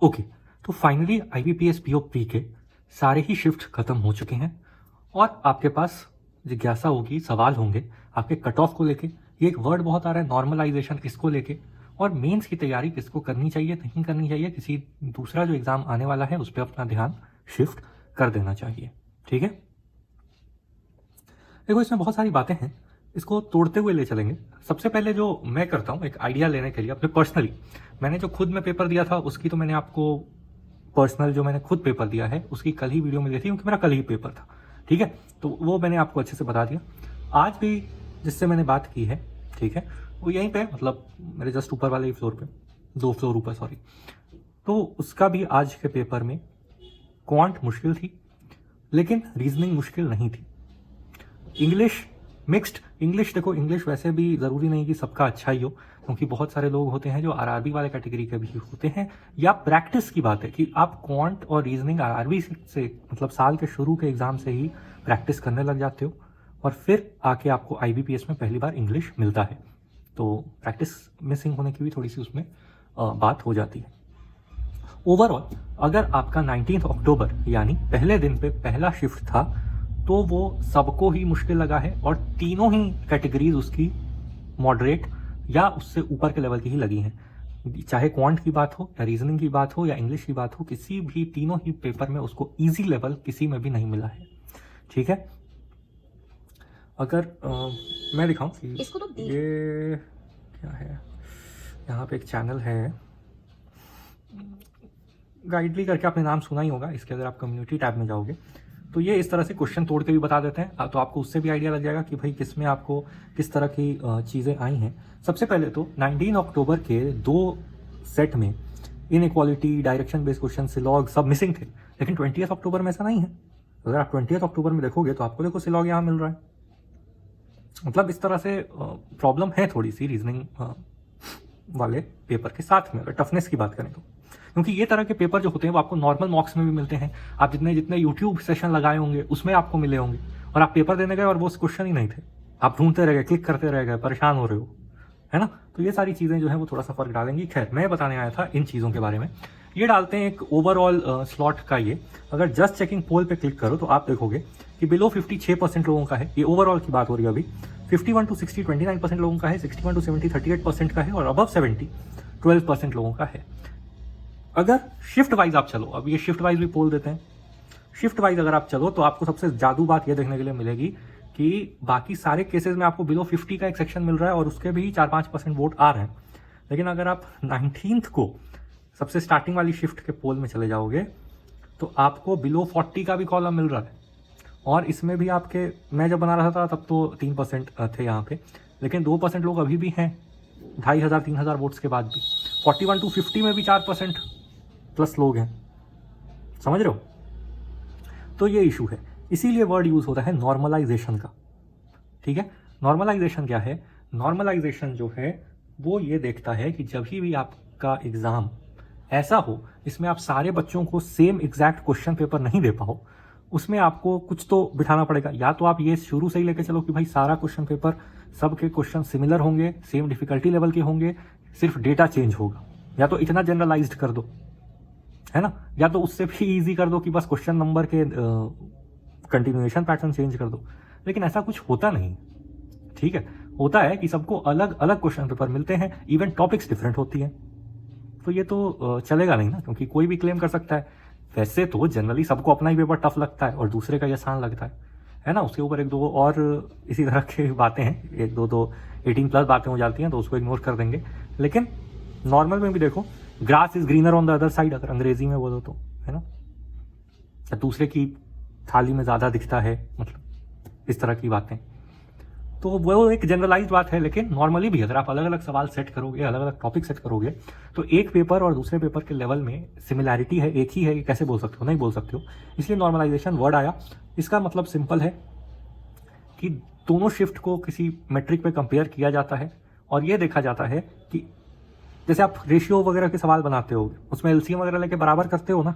Okay, तो finally IBPS PO pre के सारे ही शिफ्ट खत्म हो चुके हैं और आपके पास जिज्ञासा होगी, सवाल होंगे आपके कट ऑफ को लेके। ये एक वर्ड बहुत आ रहा है नॉर्मलाइजेशन, इसको लेके, और मेंस की तैयारी किसको करनी चाहिए नहीं करनी चाहिए, किसी दूसरा जो एग्जाम आने वाला है उस पर अपना ध्यान शिफ्ट कर देना चाहिए। ठीक है, देखो इसमें बहुत सारी बातें हैं, इसको तोड़ते हुए ले चलेंगे। सबसे पहले जो मैं करता हूँ एक आइडिया लेने के लिए अपने पर्सनली, मैंने जो खुद में पेपर दिया था उसकी तो मैंने आपको पर्सनल जो मैंने खुद पेपर दिया है उसकी कल ही वीडियो में दी थी, क्योंकि मेरा कल ही पेपर था। ठीक है, तो वो मैंने आपको अच्छे से बता दिया। आज भी जिससे मैंने बात की है, ठीक है, वो यहीं पे मतलब मेरे जस्ट ऊपर वाले ही फ्लोर पे, 2 फ्लोर ऊपर सॉरी, तो उसका भी आज के पेपर में क्वांट मुश्किल थी लेकिन रीजनिंग मुश्किल नहीं थी। इंग्लिश मिक्स्ड इंग्लिश, देखो इंग्लिश वैसे भी ज़रूरी नहीं कि सबका अच्छा ही हो, क्योंकि बहुत सारे लोग होते हैं जो आरआरबी वाले कैटेगरी के भी होते हैं। या प्रैक्टिस की बात है कि आप क्वांट और रीजनिंग आरआरबी से मतलब साल के शुरू के एग्जाम से ही प्रैक्टिस करने लग जाते हो और फिर आके आपको IBPS में पहली बार इंग्लिश मिलता है, तो प्रैक्टिस मिसिंग होने की भी थोड़ी सी उसमें बात हो जाती है। ओवरऑल अगर आपका 19 अक्टूबर यानी पहले दिन पे पहला शिफ्ट था तो वो सबको ही मुश्किल लगा है और तीनों ही कैटेगरीज उसकी मॉडरेट या उससे ऊपर के लेवल की ही लगी हैं। चाहे क्वांट की बात हो या रीजनिंग की बात हो या इंग्लिश की बात हो, किसी भी तीनों ही पेपर में उसको इजी लेवल किसी में भी नहीं मिला है। ठीक है, अगर मैं दिखाऊं कि इसको तो ये क्या है, यहाँ पे एक चैनल है, गाइडली करके आपने नाम सुना ही होगा, इसके अगर आप कम्युनिटी टैब में जाओगे तो ये इस तरह से क्वेश्चन तोड़ के भी बता देते हैं, तो आपको उससे भी आइडिया लग जाएगा कि भाई किस में आपको किस तरह की चीज़ें आई हैं। सबसे पहले तो 19 अक्टूबर के 2 सेट में इनइक्वालिटी, डायरेक्शन बेस्ड क्वेश्चन, सिलॉग सब मिसिंग थे, लेकिन 20 अक्टूबर में ऐसा नहीं है। अगर आप 20 अक्टूबर में देखोगे तो आपको देखो सिलॉग यहाँ मिल रहा है। मतलब इस तरह से प्रॉब्लम है थोड़ी सी रीजनिंग वाले पेपर के साथ में, अगर टफनेस की बात करें तो, क्योंकि ये तरह के पेपर जो होते हैं वो आपको नॉर्मल मॉक्स में भी मिलते हैं। आप जितने जितने यूट्यूब सेशन लगाए होंगे उसमें आपको मिले होंगे, और आप पेपर देने गए और वो क्वेश्चन ही नहीं थे, आप ढूंढते रह गए, क्लिक करते रह गए, परेशान हो रहे हो, है ना। तो ये सारी चीज़ें जो है वो थोड़ा सा फर्क डालेंगी। खैर, मैं बताने आया था इन चीज़ों के बारे में। ये डालते हैं एक ओवरऑल स्लॉट का। ये अगर जस्ट चेकिंग पोल पे क्लिक करो तो आप देखोगे कि बिलो 50 6% लोगों का है। ये ओवरऑल की बात हो रही है अभी। 51 to 60 29% लोगों का है, 61 to 70 38% का है, और अबव 70 12% लोगों का है। अगर शिफ्ट वाइज आप चलो, अब ये शिफ्ट वाइज भी पोल देते हैं, शिफ्ट वाइज अगर आप चलो तो आपको सबसे जादू बात ये देखने के लिए मिलेगी कि बाकी सारे केसेस में आपको बिलो 50 का एक सेक्शन मिल रहा है और उसके भी 4-5% वोट आ रहे हैं। लेकिन अगर आप 19th को सबसे स्टार्टिंग वाली शिफ्ट के पोल में चले जाओगे तो आपको बिलो 40 का भी कॉलम मिल रहा है, और इसमें भी आपके, मैं जब बना रहा था तब तो 3% थे यहाँ पे, लेकिन 2% लोग अभी भी हैं 2500-3000 वोट्स के बाद भी। 41 to 50 में भी 4% प्लस लोग हैं, समझ रहे हो। तो ये इशू है, इसीलिए वर्ड यूज होता है नॉर्मलाइजेशन का। ठीक है, नॉर्मलाइजेशन क्या है? नॉर्मलाइजेशन जो है वो ये देखता है कि जब भी आपका एग्जाम ऐसा हो इसमें आप सारे बच्चों को सेम एग्जैक्ट क्वेश्चन पेपर नहीं दे पाओ, उसमें आपको कुछ तो बिठाना पड़ेगा। या तो आप ये शुरू से ही लेके चलो कि भाई सारा क्वेश्चन पेपर, सबके क्वेश्चन सिमिलर होंगे, सेम डिफिकल्टी लेवल के होंगे, सिर्फ डेटा चेंज होगा, या तो इतना जनरलाइज्ड कर दो, है ना, या तो उससे भी इजी कर दो कि बस क्वेश्चन नंबर के कंटिन्यूएशन पैटर्न चेंज कर दो। लेकिन ऐसा कुछ होता नहीं। ठीक है, होता है कि सबको अलग अलग क्वेश्चन पेपर मिलते हैं, इवन टॉपिक्स डिफरेंट होती हैं, तो ये तो चलेगा नहीं ना, क्योंकि कोई भी क्लेम कर सकता है। वैसे तो जनरली सबको अपना ही पेपर टफ लगता है और दूसरे का आसान लगता है ना। उसके ऊपर 1-2 और इसी तरह की बातें हैं, 1-2 18+ बातें हो जाती हैं, तो उसको इग्नोर कर देंगे। लेकिन नॉर्मल में भी देखो, grass is greener on the other side, अगर अंग्रेजी में बोलो तो, है ना, या दूसरे की थाली में ज़्यादा दिखता है, मतलब इस तरह की बातें। तो वो एक जनरलाइज्ड बात है, लेकिन नॉर्मली भी अगर आप अलग अलग सवाल सेट करोगे, अलग अलग टॉपिक सेट करोगे, तो एक पेपर और दूसरे पेपर के लेवल में सिमिलैरिटी है, एक ही है, कैसे बोल सकते हो? नहीं बोल सकते हो। इसलिए नॉर्मलाइजेशन वर्ड आया। इसका मतलब सिंपल है कि दोनों शिफ्ट को किसी मेट्रिक पे कंपेयर किया जाता है और ये देखा जाता है कि जैसे आप रेशियो वगैरह के सवाल बनाते हो, उसमें एलसीएम वगैरह लेके बराबर करते हो ना,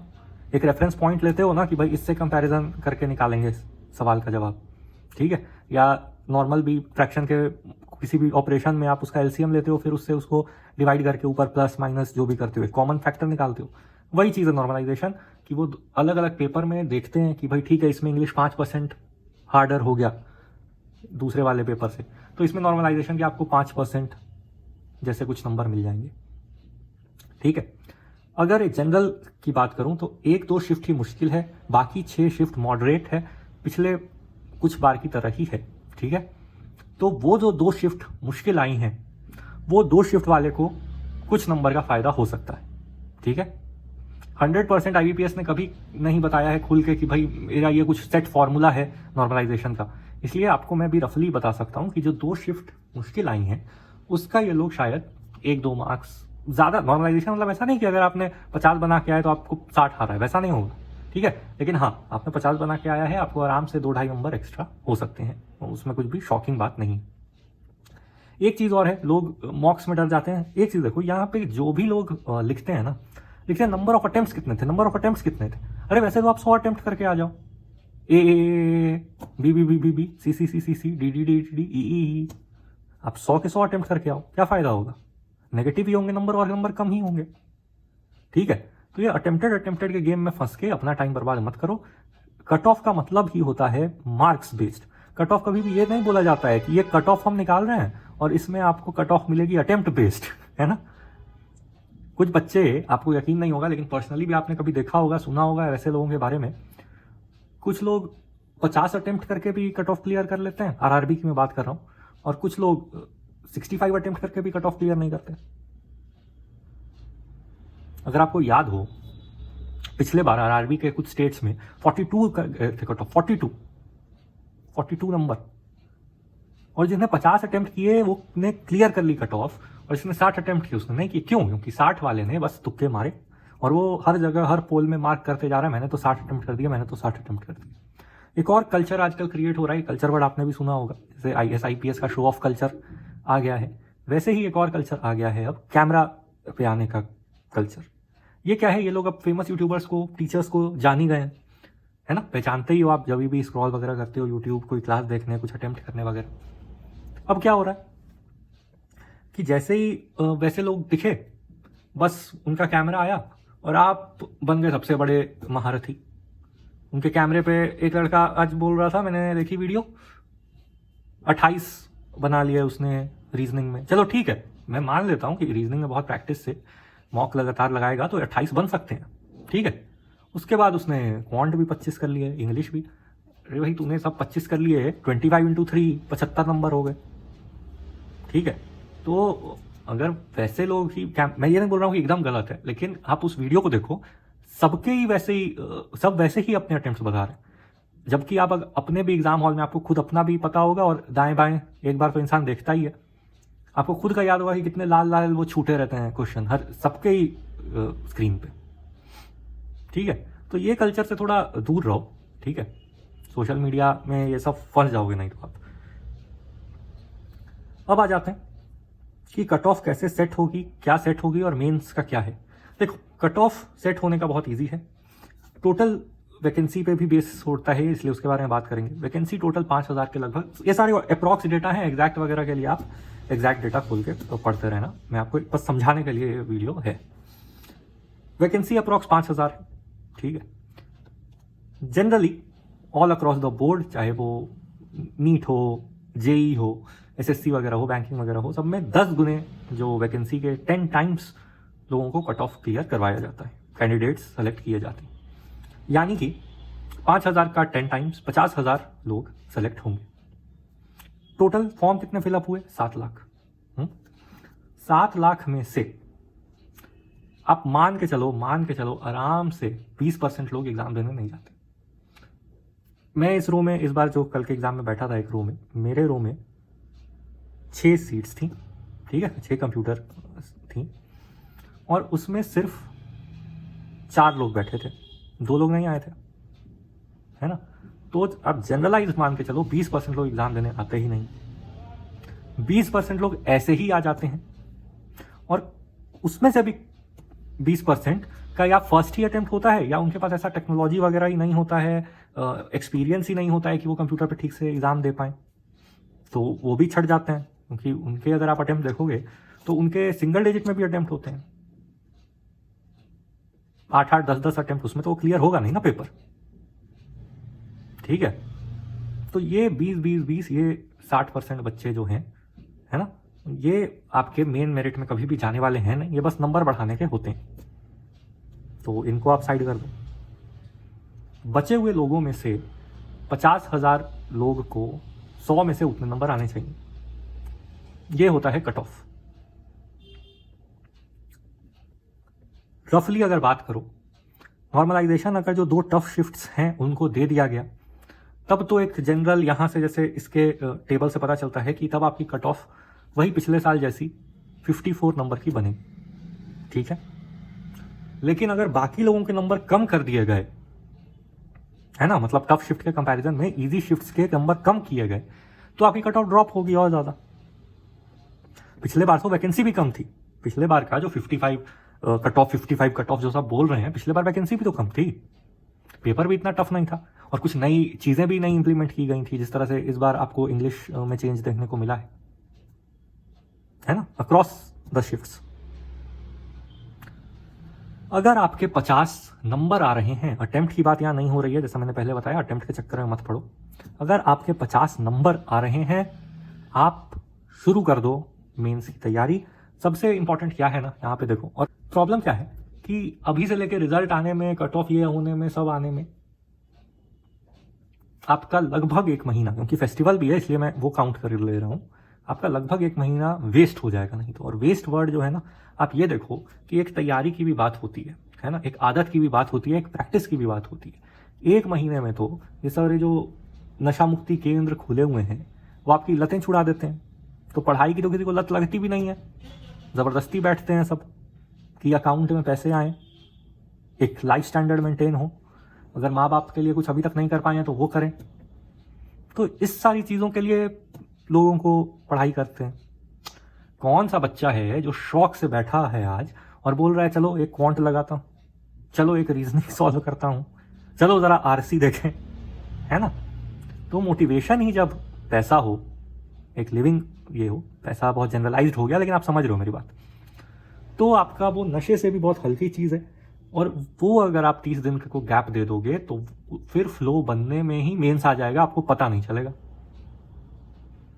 एक रेफरेंस पॉइंट लेते हो ना कि भाई इससे कंपैरिजन करके निकालेंगे सवाल का जवाब। ठीक है, या नॉर्मल भी फ्रैक्शन के किसी भी ऑपरेशन में आप उसका एलसीएम लेते हो, फिर उससे उसको डिवाइड करके ऊपर प्लस माइनस जो भी करते हो कॉमन फैक्टर निकालते हो। वही चीज़ है नॉर्मलाइजेशन, कि वो अलग अलग पेपर में देखते हैं कि भाई ठीक है इसमें इंग्लिश 5% हार्डर हो गया दूसरे वाले पेपर से, तो इसमें नॉर्मलाइजेशन के आपको 5% जैसे कुछ नंबर मिल जाएंगे। ठीक है, अगर जनरल की बात करूं तो 1-2 शिफ्ट ही मुश्किल है, बाकी 6 शिफ्ट मॉडरेट है, पिछले कुछ बार की तरह ही है। ठीक है, तो वो जो 2 शिफ्ट मुश्किल आई हैं, वो 2 शिफ्ट वाले को कुछ नंबर का फायदा हो सकता है। ठीक है, 100% IBPS ने कभी नहीं बताया है खुल के कि भाई मेरा ये कुछ सेट फॉर्मूला है नॉर्मलाइजेशन का, इसलिए आपको मैं भी रफली बता सकता हूं कि जो 2 शिफ्ट मुश्किल आई हैं उसका ये लोग शायद 1-2 मार्क्स ज़्यादा, नॉर्मलाइजेशन मतलब ऐसा नहीं कि अगर आपने 50 बना के आए तो आपको 60 आ रहा है, वैसा नहीं होगा। ठीक है, लेकिन हाँ आपने 50 बना के आया है, आपको आराम से 2-2.5 नंबर एक्स्ट्रा हो सकते हैं, उसमें कुछ भी शॉकिंग बात नहीं। एक चीज़ और है, लोग मॉक्स में डर जाते हैं। एक चीज़ देखो, यहाँ पे जो भी लोग लिखते हैं ना, लिखते हैं नंबर ऑफ अटेम्प्ट्स कितने थे, नंबर ऑफ अटेम्प्ट्स कितने थे। अरे वैसे तो आप 100 अटेम्प्ट करके आ जाओ, A B B B B B C C C C C D D D D E, आप 100 के 100 अटेम्प्ट करके आओ, क्या फायदा होगा? नेगेटिव ही होंगे नंबर और नंबर कम ही होंगे। ठीक है, तो ये अटेम्प्टेड के गेम में फंस के अपना टाइम बर्बाद मत करो। कट ऑफ का मतलब ही होता है मार्क्स बेस्ड। कट ऑफ कभी भी ये नहीं बोला जाता है कि ये कट ऑफ हम निकाल रहे हैं और इसमें आपको कट ऑफ मिलेगी अटेम्प्ट बेस्ड, है ना। कुछ बच्चे, आपको यकीन नहीं होगा लेकिन पर्सनली भी आपने कभी देखा होगा, सुना होगा वैसे लोगों के बारे में, कुछ लोग 50 अटेम्प्ट करके भी कट ऑफ क्लियर कर लेते हैं, RRB की मैं बात कर रहा हूं, और कुछ लोग 65 अटेम्प्ट करके भी कट ऑफ क्लियर नहीं करते। अगर आपको याद हो, पिछले बार RRB के कुछ स्टेट्स में 42 थे कट ऑफ, 42 नंबर, और जिसने 50 अटेम्प्ट किए वो ने क्लियर कर ली कट ऑफ, और जिसने 60 अटेम्प्ट किए उसने नहीं किए। क्यों? क्योंकि 60 वाले ने बस तुक्के मारे, और वो हर जगह हर पोल में मार्क करते जा रहा है, मैंने तो 60 अटेम्प्ट कर दिया, मैंने तो 60 अटेम्प्ट कर दिया। एक और कल्चर आजकल क्रिएट हो रहा है, कल्चर वर्ड आपने भी सुना होगा, जैसे IAS IPS का शो ऑफ कल्चर आ गया है, वैसे ही एक और कल्चर आ गया है अब कैमरा पे आने का कल्चर। ये क्या है, ये लोग अब फेमस यूट्यूबर्स को, टीचर्स को जान ही गए हैं, है ना, पहचानते ही हो आप, जब भी स्क्रॉल वगैरह करते हो यूट्यूब, कोई क्लास देखने, कुछ अटेम्प्ट करने वगैरह। अब क्या हो रहा है कि जैसे ही वैसे लोग दिखे, बस उनका कैमरा आया और आप बन गए सबसे बड़े महारथी। उनके कैमरे पे एक लड़का आज बोल रहा था, मैंने देखी वीडियो, 28 बना लिया उसने रीजनिंग में। चलो ठीक है, मैं मान लेता हूँ कि रीजनिंग में बहुत प्रैक्टिस से मॉक लगातार लगाएगा तो 28 बन सकते हैं। ठीक है, उसके बाद उसने क्वांट भी 25 कर लिए, इंग्लिश भी। अरे भाई तूने सब 25 कर लिए, 25 × 3 75 नंबर हो गए। ठीक है, तो अगर वैसे लोग ही, मैं ये नहीं बोल रहा हूँ कि एकदम गलत है, लेकिन आप उस वीडियो को देखो, सबके ही वैसे ही, सब वैसे ही अपने अटेम्प्ट्स बता रहे हैं। जबकि आप अपने भी एग्जाम हॉल में, आपको खुद अपना भी पता होगा और दाएं बाएं एक बार तो इंसान देखता ही है, आपको खुद का याद होगा कि कितने लाल लाल वो छूटे रहते हैं क्वेश्चन हर सबके ही स्क्रीन पे। ठीक है, तो ये कल्चर से थोड़ा दूर रहो। ठीक है, सोशल मीडिया में ये सब फंस जाओगे नहीं तो आप। अब आ जाते हैं कि कट ऑफ कैसे सेट होगी, क्या सेट होगी और मेंस का क्या है। देखो, कट ऑफ सेट होने का बहुत इजी है, टोटल वैकेंसी पे भी बेस होता है, इसलिए उसके बारे में बात करेंगे। वैकेंसी टोटल 5000 के लगभग, ये सारे अप्रॉक्स डेटा है, एग्जैक्ट वगैरह के लिए आप एग्जैक्ट डेटा खोल के तो पढ़ते रहना, मैं आपको बस समझाने के लिए ये वीडियो है। वैकेंसी अप्रॉक्स 5000 है। ठीक है, generally all across the board, चाहे वो नीट हो, JEE हो, SSC वगैरह हो, बैंकिंग वगैरह हो, सब में 10 गुने जो वैकेंसी के 10 टाइम्स लोगों को कट ऑफ क्लियर करवाया जाता है, कैंडिडेट्स सेलेक्ट किए जाते हैं। यानी कि 5000 का 10 टाइम्स 50,000 लोग सेलेक्ट होंगे। टोटल फॉर्म कितने फिलअप हुए? 7 लाख। 7 लाख में से आप मान के चलो आराम से 20% लोग एग्जाम देने नहीं जाते। मैं इस रो में, इस बार जो कल के एग्जाम में बैठा था एक रो में, मेरे रो में 6 सीट्स थी। ठीक है, 6 कंप्यूटर थी और उसमें सिर्फ 4 लोग बैठे थे, 2 लोग नहीं आए थे, है ना। तो आप जनरलाइज मान के चलो 20% लोग एग्जाम देने आते ही नहीं, 20% लोग ऐसे ही आ जाते हैं, और उसमें से भी 20% का या फर्स्ट ही अटेम्प्ट होता है, या उनके पास ऐसा टेक्नोलॉजी वगैरह ही नहीं होता है, एक्सपीरियंस ही नहीं होता है कि वो कंप्यूटर पे ठीक से एग्जाम दे पाएं, तो वो भी छट जाते हैं। क्योंकि उनके अगर आप अटेम्प्ट देखोगे तो उनके सिंगल डिजिट में भी अटेम्प्ट होते हैं। 8-8, 10-10 अटेम्प्ट, उसमें तो वो क्लियर होगा नहीं ना पेपर। ठीक है, तो ये 20-20-20 ये 60% बच्चे जो हैं, है ना, ये आपके मेन मेरिट में कभी भी जाने वाले हैं नहीं, ये बस नंबर बढ़ाने के होते हैं। तो इनको आप साइड कर दो। बचे हुए लोगों में से 50,000 लोग को 100 में से उतने नंबर आने चाहिए। ये होता है कट ऑफ। रफली अगर बात करो, नॉर्मलाइजेशन अगर जो 2 टफ शिफ्ट्स हैं उनको दे दिया गया, तब तो एक जनरल यहां से जैसे इसके टेबल से पता चलता है कि तब आपकी कट ऑफ वही पिछले साल जैसी 54 नंबर की बनेगी। ठीक है, लेकिन अगर बाकी लोगों के नंबर कम कर दिए गए, है ना, मतलब टफ शिफ्ट के कंपैरिजन में इजी शिफ्ट्स के नंबर कम किए गए, तो आपकी कट ऑफ ड्रॉप होगी और ज्यादा। पिछले बार तो वैकेंसी भी कम थी। पिछले बार का जो 55 कट ऑफ, 55 कट ऑफ जो सब बोल रहे हैं, पिछले बार वैकेंसी भी तो कम थी, पेपर भी इतना टफ नहीं था, और कुछ नई चीजें भी नई इंप्लीमेंट की गई थी, जिस तरह से इस बार आपको इंग्लिश में चेंज देखने को मिला है ना, अक्रॉस द शिफ्ट्स। अगर आपके 50 नंबर आ रहे हैं, अटेम्प्ट की बात यहां नहीं हो रही है, जैसा मैंने पहले बताया, अटेम्प्ट के चक्कर में मत पड़ो। अगर आपके 50 नंबर आ रहे हैं, आप शुरू कर दो मेंस की तैयारी। सबसे इंपॉर्टेंट क्या है ना, यहाँ पे देखो, और प्रॉब्लम क्या है कि अभी से लेके रिजल्ट आने में, कट ऑफ ये होने में, सब आने में आपका लगभग 1 महीना, क्योंकि फेस्टिवल भी है इसलिए मैं वो काउंट कर ले रहा हूं, आपका लगभग 1 महीना वेस्ट हो जाएगा नहीं तो। और वेस्ट वर्ड जो है ना, आप ये देखो कि एक तैयारी की भी बात होती है ना, एक आदत की भी बात होती है, एक प्रैक्टिस की भी बात होती है। 1 महीने में तो ये सारे जो नशा मुक्ति केंद्र खुले हुए हैं वो आपकी लतें छुड़ा देते हैं। तो पढ़ाई की तो किसी को लत लगती भी नहीं है, जबरदस्ती बैठते हैं सब कि अकाउंट में पैसे आए, एक लाइफ स्टैंडर्ड मेंटेन हो। अगर माँ बाप के लिए कुछ अभी तक नहीं कर पाए हैं तो वो करें। तो इस सारी चीजों के लिए लोगों को पढ़ाई करते हैं। कौन सा बच्चा है जो शौक से बैठा है आज और बोल रहा है चलो एक क्वांट लगाता हूं, चलो एक रीजनिंग सॉल्व करता हूं, चलो जरा आरसी देखें, है ना। तो मोटिवेशन ही जब पैसा हो, एक लिविंग ये हो, पैसा बहुत जनरलाइज्ड हो गया लेकिन आप समझ रहे हो मेरी बात, तो आपका वो नशे से भी बहुत हल्की चीज है। और वो अगर आप 30 दिन को गैप दे दोगे तो फिर फ्लो बनने में ही मेंस आ जाएगा, आपको पता नहीं चलेगा।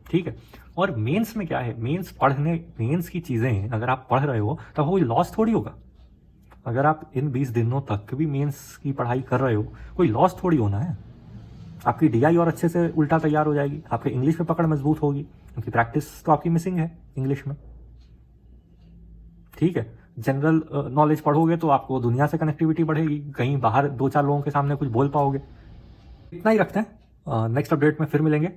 ठीक है, और मेंस में क्या है, मेंस पढ़ने, मेंस की चीजें अगर आप पढ़ रहे हो तो कोई लॉस थोड़ी होगा। अगर आप इन 20 दिनों तक भी मेंस की पढ़ाई कर रहे हो, कोई लॉस थोड़ी होना है। आपकी डीआई और अच्छे से उल्टा तैयार हो जाएगी, आपके इंग्लिश में पकड़ मजबूत होगी, क्योंकि प्रैक्टिस तो आपकी मिसिंग है इंग्लिश में। ठीक है, जनरल नॉलेज पढ़ोगे तो आपको दुनिया से कनेक्टिविटी बढ़ेगी, कहीं बाहर 2-4 लोगों के सामने कुछ बोल पाओगे। इतना ही रखते हैं, नेक्स्ट अपडेट में फिर मिलेंगे।